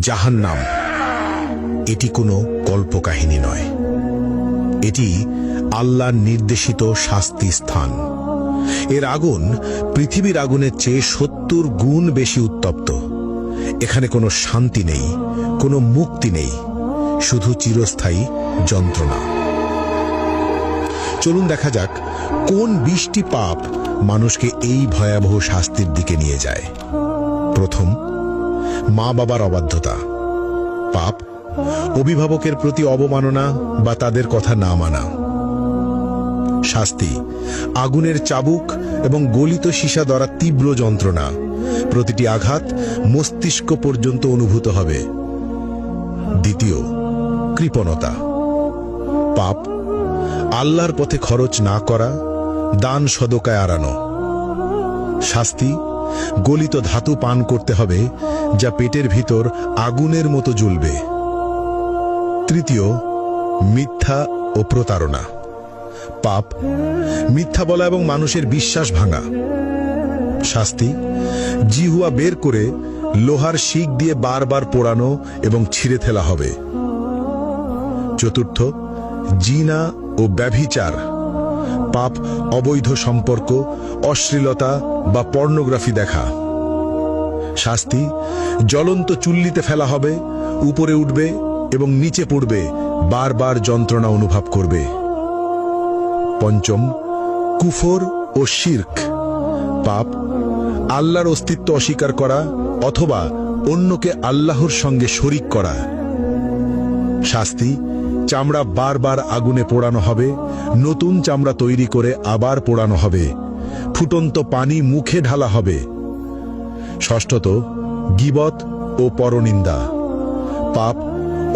জাহান্নাম এটি কোনো কল্পকাহিনী নয়, এটি আল্লাহর নির্দেশিত শাস্তি স্থান। এর আগুন পৃথিবীর আগুনের চেয়ে ৭০ গুণ বেশি উত্তপ্ত। এখানে কোনো শান্তি নেই, কোনো মুক্তি নেই, শুধু চিরস্থায়ী যন্ত্রণা। চলুন দেখা যাক কোন ২০টি পাপ মানুষকে এই ভয়াবহ শাস্তির দিকে নিয়ে যায়। প্রথম, মা বাবার অবাধ্যতা। পাপ অভিভাবকের প্রতি অবমাননা বা তাদের কথা না মানা। শাস্তি আগুনের চাবুক এবং গলিত সীসা দ্বারা তীব্র যন্ত্রণা, প্রতিটি আঘাত মস্তিষ্ক পর্যন্ত অনুভূত হবে। দ্বিতীয়, কৃপণতা। পাপ আল্লাহর পথে খরচ না করা, দান সদকায় এড়ানো। শাস্তি গলিত ধাতু পান করতে হবে, যা পেটের ভিতর আগুনের মতো জ্বলবে। তৃতীয়, মিথ্যা ও প্রতারণা। পাপ মিথ্যা বলা এবং মানুষের বিশ্বাস ভাঙা। শাস্তি জিহ্বা বের করে লোহার শিক দিয়ে বারবার পোড়ানো এবং ছিঁড়ে ফেলা হবে। চতুর্থ, জিনা ও ব্যভিচার। পাপ অবৈধ সম্পর্ক, অশ্লীলতা বা পর্নোগ্রাফি দেখা। শাস্তি জ্বলন্ত চুল্লিতে ফেলা হবে, উপরে উঠবে এবং নিচে পড়বে, বারবার যন্ত্রণা অনুভব করবে। পঞ্চম, কুফর ও শিরক। পাপ আল্লাহর অস্তিত্ব অস্বীকার করা অথবা অন্যকে আল্লাহর সঙ্গে শরিক করা। শাস্তি চামড়া বারবার আগুনে পোড়ানো হবে, নতুন চামড়া তৈরি করে আবার পোড়ানো হবে, ফুটন্ত পানি মুখে ঢালা হবে। ষষ্ঠত, গীবত ও পরনিন্দা। পাপ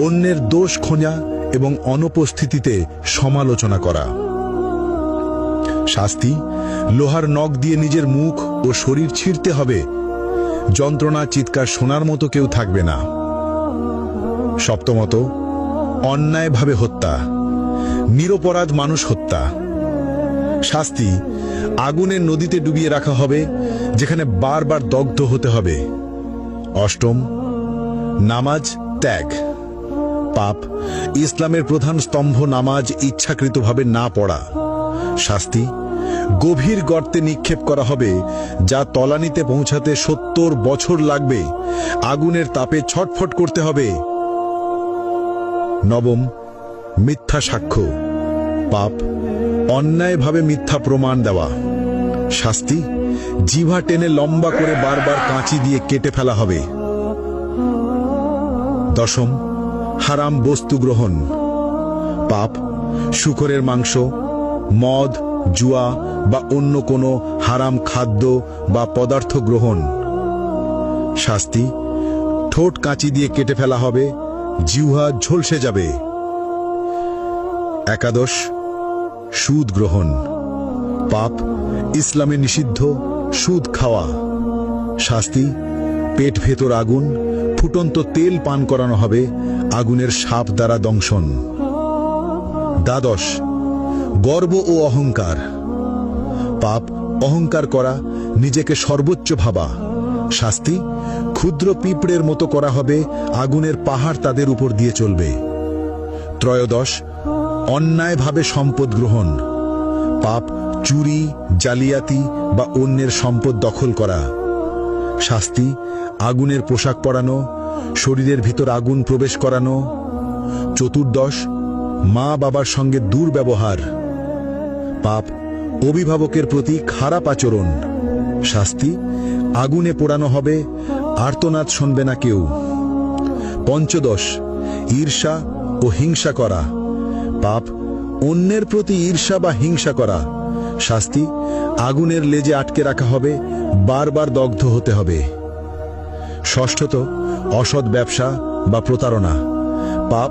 অন্যের দোষ খোঁজা এবং অনুপস্থিতিতে সমালোচনা করা। শাস্তি লোহার নখ দিয়ে নিজের মুখ ও শরীর ছিঁড়তে হবে, যন্ত্রণা চিৎকার শোনার মতো কেউ থাকবে না। সপ্তমত, অন্যায়ভাবে হত্যা, নিরপরাধ মানুষ হত্যা। শাস্তি আগুনের নদীতে ডুবিয়ে রাখা হবে, যেখানে বারবার দগ্ধ হতে হবে। অষ্টম, নামাজ ত্যাগ। পাপ ইসলামের প্রধান স্তম্ভ নামাজ ইচ্ছাকৃতভাবে না পড়া। শাস্তি গভীর গর্তে নিক্ষেপ করা হবে, যা তলানিতে পৌঁছাতে ৭০ বছর লাগবে, আগুনের তাপে ছটফট করতে হবে। নবম, মিথ্যা সাক্ষ্য। পাপ অন্যায়ভাবে মিথ্যা প্রমাণ দেওয়া। শাস্তি জিহ্বা টেনে লম্বা করে বারবার কাঁচি দিয়ে কেটে ফেলা হবে। দশম, হারাম বস্তু গ্রহণ। পাপ শূকরের মাংস, মদ, জুয়া বা অন্য কোনো হারাম খাদ্য বা পদার্থ গ্রহণ। শাস্তি ঠোঁট কাঁচি দিয়ে কেটে ফেলা হবে, জিহ্বা ঝলসে যাবে। একাদশ, সুদ গ্রহণ। পাপ ইসলামে নিষিদ্ধ সুদ খাওয়া। শাস্তি পেট ভেতর আগুন, ফুটন্ত তেল পান করানো হবে, আগুনের সাপ দ্বারা দংশন। দ্বাদশ, গর্ব ও অহংকার। পাপ অহংকার করা, নিজেকে সর্বোচ্চ ভাবা। শাস্তি ক্ষুদ্র পিঁপড়ের মতো করা হবে, আগুনের পাহাড় তাদের উপর দিয়ে চলবে। ত্রয়োদশ, অন্যায়ভাবে সম্পদ গ্রহণ। পাপ চুরি, জালিয়াতি বা অন্যের সম্পদ দখল করা। শাস্তি আগুনের পোশাক পরানো, শরীরের ভিতর আগুন প্রবেশ করানো। চতুর্দশ, মা বাবার সঙ্গে দুর্ব্যবহার। পাপ অভিভাবকের প্রতি খারাপ আচরণ। শাস্তি আগুনে পোড়ানো হবে, আর্তনাদ শুনবে না কেউ। পঞ্চদশ, ঈর্ষা ও হিংসা করা। পাপ অন্যের প্রতি ঈর্ষা বা হিংসা করা। শাস্তি আগুনের লেজে আটকে রাখা হবে, বারবার দগ্ধ হতে হবে। ষষ্ঠত, অসৎ ব্যবসা বা প্রতারণা। পাপ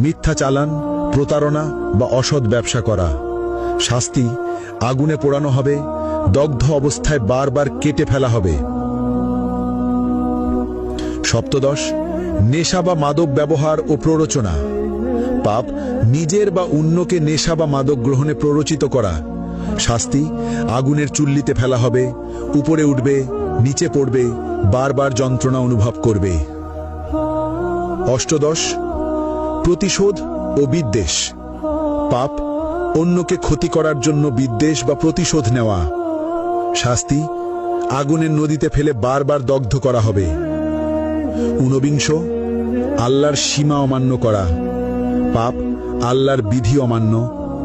মিথ্যা চালান, প্রতারণা বা অসৎ ব্যবসা করা। শাস্তি আগুনে পোড়ানো হবে, দগ্ধ অবস্থায় বারবার কেটে ফেলা হবে। সপ্তদশ, নেশা বা মাদক ব্যবহার ও প্ররোচনা। পাপ নিজের বা অন্যকে নেশা বা মাদক গ্রহণে প্ররোচিত করা। শাস্তি আগুনের চুল্লিতে ফেলা হবে, উপরে উঠবে, নিচে পড়বে, বারবার যন্ত্রণা অনুভব করবে। অষ্টদশ প্রতিশোধ ও বিদ্বেষ। পাপ অন্যকে ক্ষতি করার জন্য বিদ্বেষ বা প্রতিশোধ নেওয়া। শাস্তি আগুনের নদীতে ফেলে বারবার দগ্ধ করা হবে। ঊনবিংশ আল্লাহর সীমা অমান্য করা। পাপ আল্লাহর বিধি অমান্য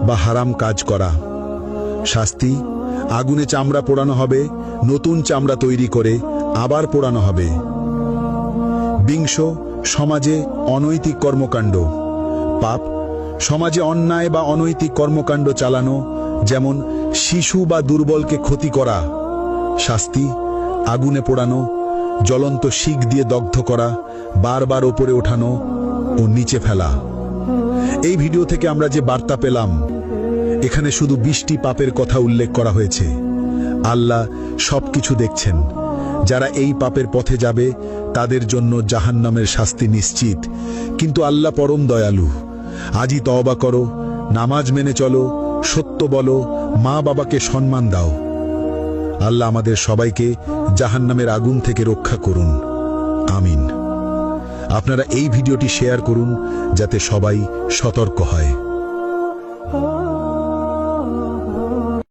বা হারাম কাজ করা। শাস্তি আগুনে চামড়া পোড়ানো হবে, নতুন চামড়া তৈরি করে আবার পোড়ানো হবে। বিংশ সমাজে অনৈতিক কর্মকাণ্ড। পাপ সমাজে অন্যায় বা অনৈতিক কর্মকাণ্ড চালানো, যেমন শিশু বা দুর্বলকে ক্ষতি করা। শাস্তি আগুনে পোড়ানো, জ্বলন্ত শিক দিয়ে দগ্ধ করা, বারবার ওপরে ওঠানো ও নিচে ফেলা। এই ভিডিও থেকে আমরা যে বার্তা পেলাম, এখানে শুধু 20টি পাপের কথা উল্লেখ করা হয়েছে। আল্লাহ সবকিছু দেখছেন। যারা এই পাপের পথে যাবে তাদের জন্য জাহান্নামের শাস্তি নিশ্চিত, কিন্তু আল্লাহ পরম দয়ালু। আজই তওবা করো, নামাজ মেনে চলো, সত্য বলো, মা বাবাকে সম্মান দাও। আল্লাহ আমাদের সবাইকে জাহান্নামের আগুন থেকে রক্ষা করুন, আমিন। আপনারা এই ভিডিওটি শেয়ার করুন যাতে সবাই সতর্ক হয়।